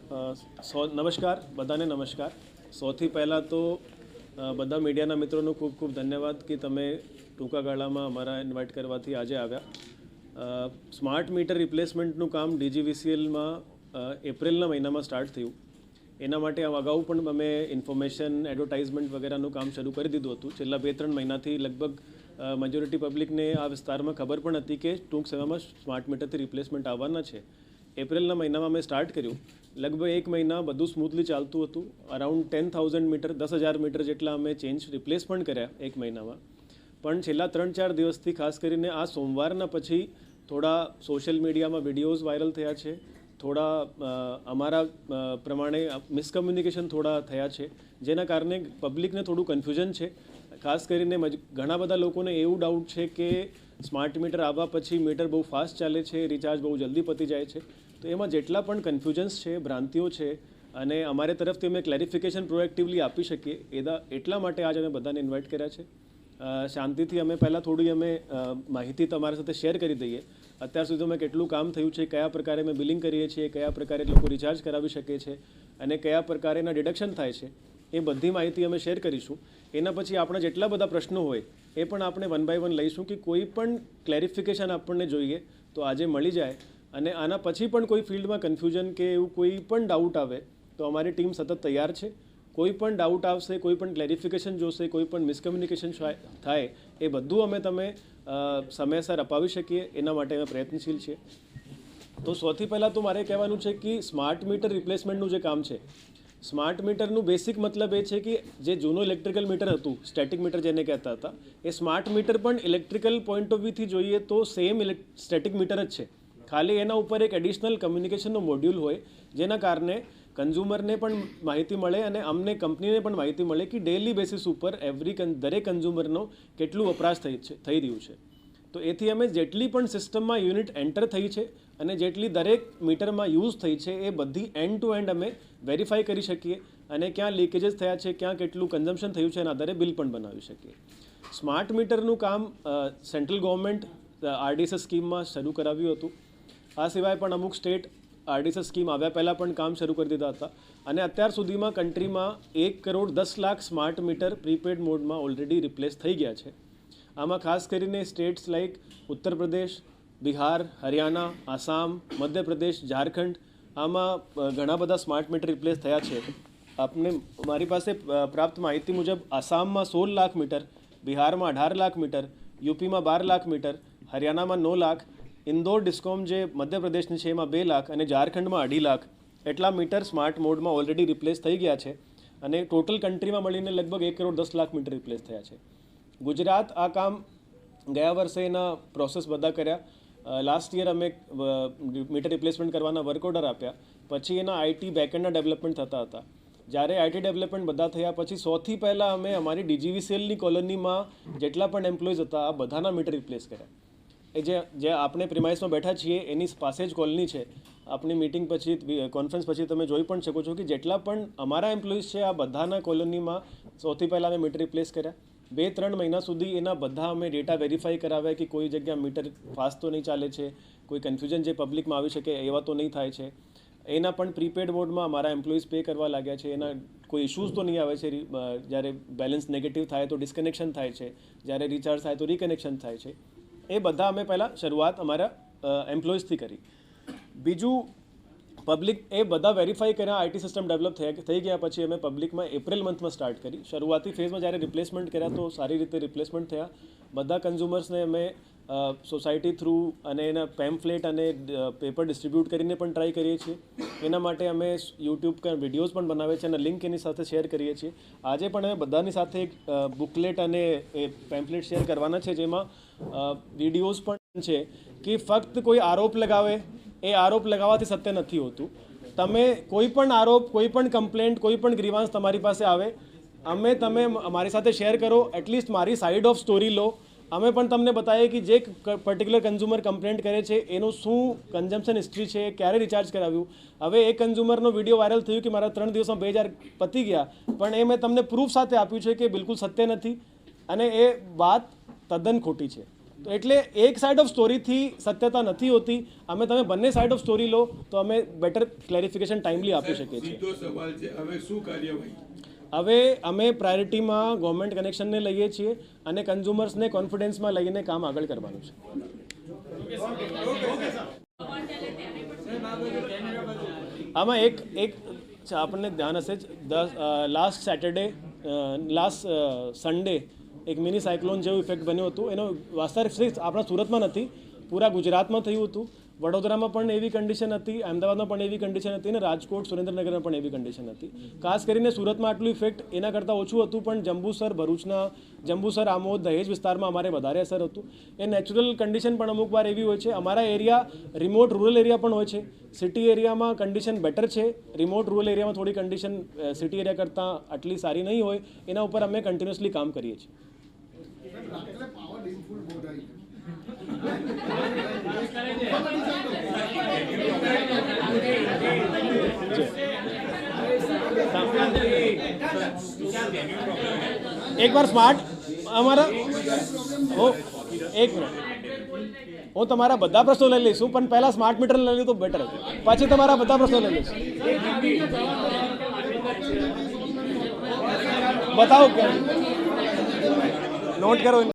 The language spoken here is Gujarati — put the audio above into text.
નમસ્કાર બધાને નમસ્કાર. સૌથી પહેલાં તો બધા મીડિયાના મિત્રોનો ખૂબ ખૂબ ધન્યવાદ કે તમે ટૂંકા ગાળામાં અમારા ઇન્વાઇટ કરવાથી આજે આવ્યા. સ્માર્ટ મીટર રિપ્લેસમેન્ટનું કામ ડીજીવીસીએલમાં એપ્રિલના મહિનામાં સ્ટાર્ટ થયું. એના માટે અગાઉ પણ અમે ઇન્ફોર્મેશન એડવર્ટાઇઝમેન્ટ વગેરેનું કામ શરૂ કરી દીધું હતું. છેલ્લા 2-3 મહિનાથી લગભગ મેજોરિટી પબ્લિકને આ વિસ્તારમાં ખબર પણ હતી કે ટૂંક સમયમાં સ્માર્ટ મીટરથી રિપ્લેસમેન્ટ આવવાના છે. એપ્રિલના મહિનામાં અમે સ્ટાર્ટ કર્યું. લગભગ 1 મહિના બધું સ્મૂથલી ચાલતું હતું. અરાઉન્ડ 10,000 મીટર 10,000 મીટર જેટલા અમે રિપ્લેસ પણ કર્યા 1 મહિનામાં. પણ છેલ્લા 3-4 દિવસથી ખાસ કરીને આ સોમવારના પછી થોડા સોશિયલ મીડિયામાં વિડીયોઝ વાયરલ થયા છે. થોડા અમારા પ્રમાણે મિસકમ્યુનિકેશન થોડા થયા છે, જેના કારણે પબ્લિકને થોડું કન્ફ્યુઝન છે. ખાસ કરીને ઘણા બધા લોકોને એવું ડાઉટ છે કે સ્માર્ટ મીટર આવવા પછી મીટર બહુ ફાસ્ટ ચાલે છે, રિચાર્જ બહુ જલ્દી પતી જાય છે. તો એમાં જેટલા પણ કન્ફ્યુઝન્સ છે, ભ્રાંતિઓ છે, અને અમારે તરફથી અમે ક્લેરિફિકેશન પ્રોએક્ટિવલી આપી શકીએ એટલા માટે આજે અમે બધાને ઇન્વાઇટ કર્યા છે. શાંતિથી અમે પહેલાં થોડી માહિતી તમારા સાથે શેર કરી દઈએ. અત્યાર સુધી અમે કેટલું કામ થયું છે, કયા પ્રકારે અમે બિલિંગ કરીએ છીએ, કયા પ્રકારે લોકો રિચાર્જ કરાવી શકે છે અને કયા પ્રકારેના ડિડક્શન થાય છે, એ બધી માહિતી અમે શેર કરીશું. એના પછી આપણા જેટલા બધા પ્રશ્નો હોય એ પણ આપણે 1 by 1 લઈશું કે કોઈ પણ ક્લેરિફિકેશન આપણને જોઈએ તો આજે મળી જાય. અને આના પછી પણ કોઈ ફિલ્ડમાં કન્ફ્યુઝન કે એવું કોઈ પણ ડાઉટ આવે તો અમારી ટીમ સતત તૈયાર છે. કોઈ પણ ડાઉટ આવશે, કોઈ પણ ક્લેરિફિકેશન જોશે, કોઈ પણ મિસકમ્યુનિકેશન થાય એ બધું અમે તમે સમયસર અપાવી શકીએ એના માટે અમે પ્રયત્નશીલ છીએ. તો સૌથી પહેલાં તો મારે કહેવાનું છે કે સ્માર્ટ મીટર રિપ્લેસમેન્ટનું જે કામ છે, સ્માર્ટ મીટરનું બેસિક મતલબ એ છે કે જે જૂનું ઇલેક્ટ્રિકલ મીટર હતું, સ્ટેટિક મીટર જેને કહેતા હતા, એ સ્માર્ટ મીટર પણ ઇલેક્ટ્રિકલ પોઈન્ટ ઓફ વ્યૂથી જોઈએ તો સેમ સ્ટેટિક મીટર જ છે. ખાલી એના ઉપર એક એડિશનલ કમ્યુનિકેશનનો મોડ્યુલ હોય, જેના કારણે કન્ઝ્યુમરને પણ માહિતી મળે અને અમને કંપનીને પણ માહિતી મળે કે ડેલી બેસિસ ઉપર દરેક કન્ઝ્યુમરનો કેટલું વપરાશ થઈ રહ્યું છે. તો એથી અમે જેટલી પણ સિસ્ટમમાં યુનિટ એન્ટર થઈ છે અને જેટલી દરેક મીટરમાં યુઝ થઈ છે એ બધી એન્ડ ટુ એન્ડ અમે વેરીફાઈ કરી શકીએ અને ક્યાં લીકેજીસ થયા છે, ક્યાં કેટલું કન્ઝમ્પશન થયું છે એના આધારે બિલ પણ બનાવી શકીએ. સ્માર્ટ મીટરનું કામ સેન્ટ્રલ ગવર્મેન્ટ આરડીએસએસ સ્કીમમાં શરૂ કરાવ્યું હતું. આ સિવાય પણ અમુક સ્ટેટ આરડીએસએસ સ્કીમ આવ્યા પહેલાં પણ કામ શરૂ કરી દીધા હતા. અને અત્યાર સુધીમાં કન્ટ્રીમાં 1,10,00,000 સ્માર્ટ મીટર પ્રીપેડ મોડમાં ઓલરેડી રિપ્લેસ થઈ ગયા છે. આમાં ખાસ કરીને સ્ટેટ્સ લાઇક ઉત્તર પ્રદેશ, બિહાર, હરિયાણા, આસામ, મધ્યપ્રદેશ, ઝારખંડ, આમાં ઘણા બધા સ્માર્ટ મીટર રિપ્લેસ થયા છે. મારી પાસે પ્રાપ્ત માહિતી મુજબ આસામમાં 16 લાખ મીટર, બિહારમાં 18 લાખ મીટર, યુપીમાં 12 લાખ મીટર, હરિયાણામાં 9 લાખ, ઇન્દોર ડિસ્કોમ જે મધ્યપ્રદેશની છે એમાં 2 લાખ અને ઝારખંડમાં 2.5 લાખ એટલા મીટર સ્માર્ટ મોડમાં ઓલરેડી રિપ્લેસ થઈ ગયા છે. અને ટોટલ કન્ટ્રીમાં મળીને લગભગ 1,10,00,000 મીટર રિપ્લેસ થયા છે. ગુજરાત આ કામ ગયા વર્ષે એના પ્રોસેસ બધા કર્યા. લાસ્ટ યર અમે મીટર રિપ્લેસમેન્ટ કરવાના વર્ક ઓર્ડર આપ્યા. પછી એના આઈટી બેકએન્ડના ડેવલપમેન્ટ થતા હતા. જ્યારે આઈટી ડેવલપમેન્ટ બધા થયા પછી સૌથી પહેલાં અમે અમારી ડીજીવીસીએલની કોલોનીમાં જેટલા પણ એમ્પ્લોઈઝ હતા આ બધાના મીટર રિપ્લેસ કર્યા. એ જે આપણે પ્રિમાઇસમાં બેઠા છીએ એની પાસે જ કોલોની છે. આપણી મીટિંગ પછી, કોન્ફરન્સ પછી તમે જોઈ પણ શકો છો કે જેટલા પણ અમારા એમ્પ્લોઈઝ છે આ બધાના કોલોનીમાં સૌથી પહેલાં અમે મીટર રિપ્લેસ કર્યા. 2-3 મહિના સુધી એના બધા અમે ડેટા વેરીફાઈ કરાવ્યા કે કોઈ જગ્યા મીટર ફાસ્ટ તો નહીં ચાલે છે, કોઈ કન્ફ્યુઝન જે પબ્લિકમાં આવી શકે એવા તો નહીં થાય છે. એના પણ પ્રીપેડ મોડમાં અમારા એમ્પ્લોઈઝ પે કરવા લાગ્યા છે. એના કોઈ ઇશ્યુઝ તો નહીં આવે છે. જ્યારે બેલેન્સ નેગેટિવ થાય તો ડિસ્કનેક્શન થાય છે, જ્યારે રિચાર્જ થાય તો રિકનેક્શન થાય છે. એ બધા અમે પહેલાં શરૂઆત અમારા એમ્પ્લોઈઝથી કરી. બીજું, પબ્લિક એ બધા વેરીફાઈ કર્યા, આઈટી સિસ્ટમ ડેવલપ થઈ ગયા પછી અમે પબ્લિકમાં એપ્રિલ મંથમાં સ્ટાર્ટ કરી. શરૂઆતી ફેઝમાં જ્યારે રિપ્લેસમેન્ટ કર્યા તો સારી રીતે રિપ્લેસમેન્ટ થયા. બધા કન્ઝ્યુમર્સને અમે સોસાયટી થ્રુ અને એના પેમ્ફલેટ અને પેપર ડિસ્ટ્રીબ્યુટ કરીને પણ ટ્રાય કરીએ છીએ. એના માટે અમે યુટ્યુબ વિડીયોઝ પણ બનાવીએ છીએ અને લિંક એની સાથે શેર કરીએ છીએ. આજે પણ અમે બધાની સાથે એક બુકલેટ અને પેમ્ફલેટ શેર કરવાના છે, જેમાં વિડીયોઝ પણ છે કે ફક્ત કોઈ આરોપ લગાવે એ આરોપ લગાવવાથી સત્ય નથી હોતું. તમે કોઈ પણ આરોપ, કોઈ પણ કમ્પ્લેન્ટ, કોઈ પણ ગ્રીવાન્સ તમારી પાસે આવે, તમે મારી સાથે શેર કરો. એટલીસ્ટ મારી સાઈડ ઓફ સ્ટોરી લો. અમે પણ તમને બતાવીએ કે જે પર્ટિક્યુલર કન્ઝ્યુમર કમ્પ્લેન્ટ કરે છે એનું શું કન્ઝમ્પશન હિસ્ટ્રી છે, ક્યારે રિચાર્જ કરાવ્યું. હવે એ કન્ઝ્યુમરનો વિડીયો વાયરલ થયું કે મારા 3 દિવસમાં 2,000 પતી ગયા, પણ એ મેં તમને પ્રૂફ સાથે આપ્યું છે કે બિલકુલ સત્ય નથી અને એ વાત તદ્દન ખોટી છે. તો એટલે એક સાઇડ ઓફ સ્ટોરીથી સત્યતા નથી હોતી. અમે તમે બંને સાઇડ ઓફ સ્ટોરી લો તો અમે બેટર ક્લેરિફિકેશન ટાઈમલી આપી શકીએ છીએ. સીધો સવાલ છે, હવે શું કાર્યવાહી? હવે અમે પ્રાયોરિટીમાં ગવર્મેન્ટ કનેક્શનને લઈએ છીએ અને કન્ઝ્યુમર્સને કોન્ફિડન્સમાં લઈને કામ આગળ કરવાનું છે. આમાં એક આપણને ધ્યાન હશે જ, લાસ્ટ સેટરડે લાસ્ટ સન્ડે એક મિની સાયક્લોન જેવું ઇફેક્ટ બન્યું હતું. એનો વાસ્તવિક આપણા સુરતમાં નથી, પૂરા ગુજરાતમાં થયું હતું. વડોદરામાં પણ એવી કન્ડિશન હતી, અમદાવાદમાં પણ એવી કન્ડિશન હતી અને રાજકોટ સુરેન્દ્રનગરમાં પણ એવી કન્ડિશન હતી. ખાસ કરીને સુરતમાં આટલું ઇફેક્ટ એના કરતાં ઓછું હતું, પણ જંબુસર, ભરૂચના જંબુસર, આમોદ, દહેજ વિસ્તારમાં અમારે વધારે અસર હતું. એ નેચરલ કન્ડિશન પણ અમુક વાર એવી હોય છે. અમારા એરિયા રિમોટ રૂરલ એરિયા પણ હોય છે. સિટી એરિયામાં કન્ડિશન બેટર છે, રિમોટ રૂરલ એરિયામાં થોડી કન્ડિશન સિટી એરિયા કરતાં આટલી સારી નહીં હોય. એના ઉપર અમે કન્ટિન્યુઅસલી કામ કરીએ છીએ. એક વાર સ્માર્ટ અમારા એક મિનિટ, હું તમારા બધા પ્રશ્નો લઈ લઈશું, પણ પહેલા સ્માર્ટ મીટર લઈ લઉં તો બેટર, પછી તમારા બધા પ્રશ્નો લઈ લઈશું. બતાવો, નોટ કરો.